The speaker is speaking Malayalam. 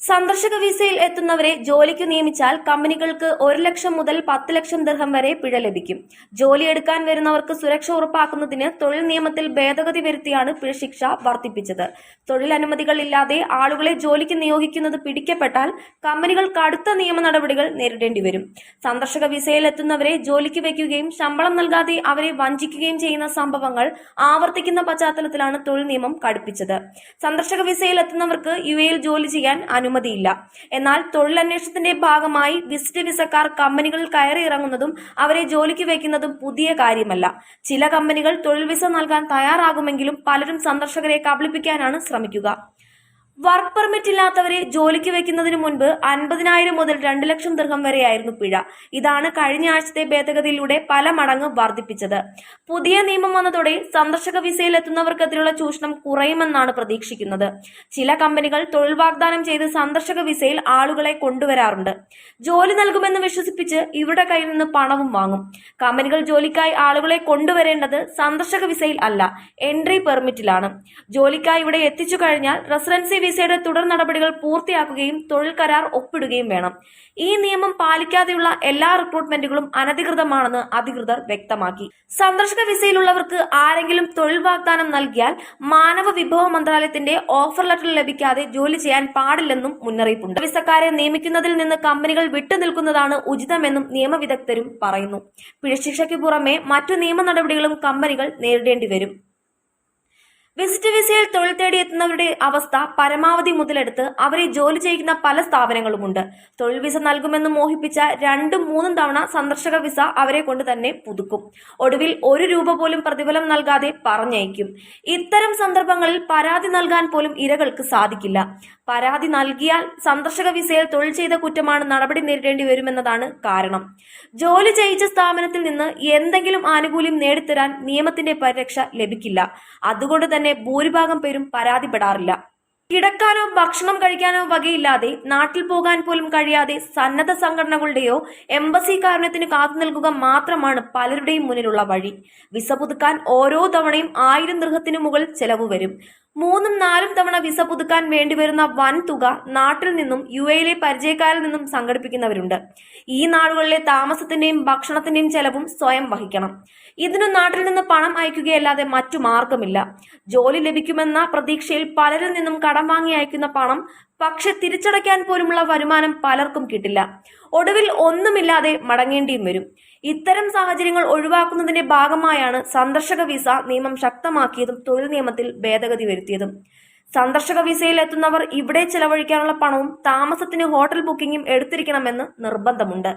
സന്ദർശക വിസയിൽ എത്തുന്നവരെ ജോലിക്ക് നിയമിച്ചാൽ കമ്പനികൾക്ക് 1 ലക്ഷം മുതൽ 10 ലക്ഷം ദിർഹം വരെ പിഴ ലഭിക്കും. ജോലിയെടുക്കാൻ വരുന്നവർക്ക് സുരക്ഷ ഉറപ്പാക്കുന്നതിന് തൊഴിൽ നിയമത്തിൽ ഭേദഗതി വരുത്തിയാണ് പിഴശിക്ഷ വർദ്ധിപ്പിച്ചത്. തൊഴിലനുമതികൾ ഇല്ലാതെ ആളുകളെ ജോലിക്ക് നിയോഗിക്കുന്നത് പിടിക്കപ്പെട്ടാൽ കമ്പനികൾ കടുത്ത നിയമ നടപടികൾ നേരിടേണ്ടി വരും. സന്ദർശക വിസയിൽ എത്തുന്നവരെ ജോലിക്ക് വയ്ക്കുകയും ശമ്പളം നൽകാതെ അവരെ വഞ്ചിക്കുകയും ചെയ്യുന്ന സംഭവങ്ങൾ ആവർത്തിക്കുന്ന പശ്ചാത്തലത്തിലാണ് തൊഴിൽ നിയമം കടുപ്പിച്ചത്. സന്ദർശക വിസയിൽ എത്തുന്നവർക്ക് യുഎഇയിൽ ജോലി ചെയ്യാൻ അനുമതിയില്ല. എന്നാൽ തൊഴിലന്വേഷണത്തിന്റെ ഭാഗമായി വിസിറ്റ് വിസക്കാർ കമ്പനികളിൽ കയറി ഇറങ്ങുന്നതും അവരെ ജോലിക്ക് വയ്ക്കുന്നതും പുതിയ കാര്യമല്ല. ചില കമ്പനികൾ തൊഴിൽ വിസ നൽകാൻ തയ്യാറാകുമെങ്കിലും പലരും സന്ദർശകരെ കബളിപ്പിക്കാനാണ് ശ്രമിക്കുക. വർക്ക് പെർമിറ്റ് ഇല്ലാത്തവരെ ജോലിക്ക് വെക്കുന്നതിന് മുൻപ് 50,000 മുതൽ 2 ലക്ഷം ദിർഹം വരെയായിരുന്നു പിഴ. ഇതാണ് കഴിഞ്ഞ ആഴ്ചത്തെ ഭേദഗതിയിലൂടെ പല മടങ്ങ് വർദ്ധിപ്പിച്ചത്. പുതിയ നിയമം വന്നതോടെ സന്ദർശക വിസയിൽ എത്തുന്നവർക്കെതിരെയുള്ള ചൂഷണം കുറയുമെന്നാണ് പ്രതീക്ഷിക്കുന്നത്. ചില കമ്പനികൾ തൊഴിൽ വാഗ്ദാനം ചെയ്ത് സന്ദർശക വിസയിൽ ആളുകളെ കൊണ്ടുവരാറുണ്ട്. ജോലി നൽകുമെന്ന് വിശ്വസിപ്പിച്ച് ഇവരുടെ കയ്യിൽ നിന്ന് പണവും വാങ്ങും. കമ്പനികൾ ജോലിക്കായി ആളുകളെ കൊണ്ടുവരേണ്ടത് സന്ദർശക വിസയിൽ അല്ല, എൻട്രി പെർമിറ്റിലാണ്. ജോലിക്കായി ഇവിടെ എത്തിച്ചു കഴിഞ്ഞാൽ റെസിഡൻസി വിസയുടെ തുടർ നടപടികൾ പൂർത്തിയാക്കുകയും തൊഴിൽ കരാർ ഒപ്പിടുകയും വേണം. ഈ നിയമം പാലിക്കാതെയുള്ള എല്ലാ റിക്രൂട്ട്മെന്റുകളും അനധികൃതമാണെന്ന് അധികൃതർ വ്യക്തമാക്കി. സന്ദർശക വിസയിലുള്ളവർക്ക് ആരെങ്കിലും തൊഴിൽ വാഗ്ദാനം നൽകിയാൽ മാനവ വിഭവ മന്ത്രാലയത്തിന്റെ ഓഫർ ലെറ്റർ ലഭിക്കാതെ ജോലി ചെയ്യാൻ പാടില്ലെന്നും മുന്നറിയിപ്പുണ്ട്. വിസക്കാരെ നിയമിക്കുന്നതിൽ നിന്ന് കമ്പനികൾ വിട്ടുനിൽക്കുന്നതാണ് ഉചിതമെന്നും നിയമവിദഗ്ധരും പറയുന്നു. പിഴശിക്ഷയ്ക്ക് പുറമെ മറ്റു നിയമ നടപടികളും കമ്പനികൾ നേരിടേണ്ടി വരും. വിസിറ്റ് വിസയിൽ തൊഴിൽ തേടി എത്തുന്നവരുടെ അവസ്ഥ പരമാവധി മുതലെടുത്ത് അവരെ ജോലി ചെയ്യിക്കുന്ന പല സ്ഥാപനങ്ങളുമുണ്ട്. തൊഴിൽ വിസ നൽകുമെന്ന് മോഹിപ്പിച്ച 2-3 തവണ സന്ദർശക വിസ അവരെ കൊണ്ട് തന്നെ പുതുക്കും. ഒടുവിൽ 1 രൂപ പോലും പ്രതിഫലം നൽകാതെ പറഞ്ഞയക്കും. ഇത്തരം സന്ദർഭങ്ങളിൽ പരാതി നൽകാൻ പോലും ഇരകൾക്ക് സാധിക്കില്ല. പരാതി നൽകിയാൽ സന്ദർശക വിസയിൽ തൊഴിൽ ചെയ്ത കുറ്റമാണ് നടപടി നേരിടേണ്ടി വരുമെന്നതാണ് കാരണം. ജോലി ചെയ്യിച്ച സ്ഥാപനത്തിൽ നിന്ന് എന്തെങ്കിലും ആനുകൂല്യം നേടിത്തരാൻ നിയമത്തിന്റെ പരിരക്ഷ ലഭിക്കില്ല. അതുകൊണ്ട് തന്നെ ഭൂരിഭാഗം പേരും പരാതിപ്പെടാറില്ല. കിടക്കാനോ ഭക്ഷണം കഴിക്കാനോ വകയില്ലാതെ നാട്ടിൽ പോകാൻ പോലും കഴിയാതെ സന്നദ്ധ സംഘടനകളുടെയോ എംബസി കാരുണ്യത്തിന് കാത്തു നിൽക്കുക മാത്രമാണ് പലരുടെയും മുന്നിലുള്ള വഴി. വിസ പുതുക്കാൻ ഓരോ തവണയും 1000 ദിർഹത്തിനു മുകളിൽ ചെലവ് വരും. 3-4 തവണ വിസ പുതുക്കാൻ വേണ്ടിവരുന്ന വൻ തുക നാട്ടിൽ നിന്നും യുഎഇയിലെ പരിചയക്കാരിൽ നിന്നും സംഘടിപ്പിക്കുന്നവരുണ്ട്. ഈ നാടുകളിലെ താമസത്തിന്റെയും ഭക്ഷണത്തിന്റെയും ചെലവും സ്വയം വഹിക്കണം. ഇതിനു നാട്ടിൽ നിന്ന് പണം അയക്കുകയല്ലാതെ മറ്റു മാർഗമില്ല. ജോലി ലഭിക്കുമെന്ന പ്രതീക്ഷയിൽ പലരിൽ നിന്നും കടം വാങ്ങി അയക്കുന്ന പണം പക്ഷെ തിരിച്ചടയ്ക്കാൻ പോലുമുള്ള വരുമാനം പലർക്കും കിട്ടില്ല. ഒടുവിൽ ഒന്നുമില്ലാതെ മടങ്ങേണ്ടിയും വരും. ഇത്തരം സാഹചര്യങ്ങൾ ഒഴിവാക്കുന്നതിന്റെ ഭാഗമായാണ് സന്ദർശക വിസ നിയമം ശക്തമാക്കിയതും തൊഴിൽ നിയമത്തിൽ ഭേദഗതി വരുത്തിയതും. സന്ദർശക വിസയിൽ എത്തുന്നവർ ഇവിടെ ചെലവഴിക്കാനുള്ള പണവും താമസത്തിന് ഹോട്ടൽ ബുക്കിംഗും എടുത്തിരിക്കണമെന്ന് നിർബന്ധമുണ്ട്.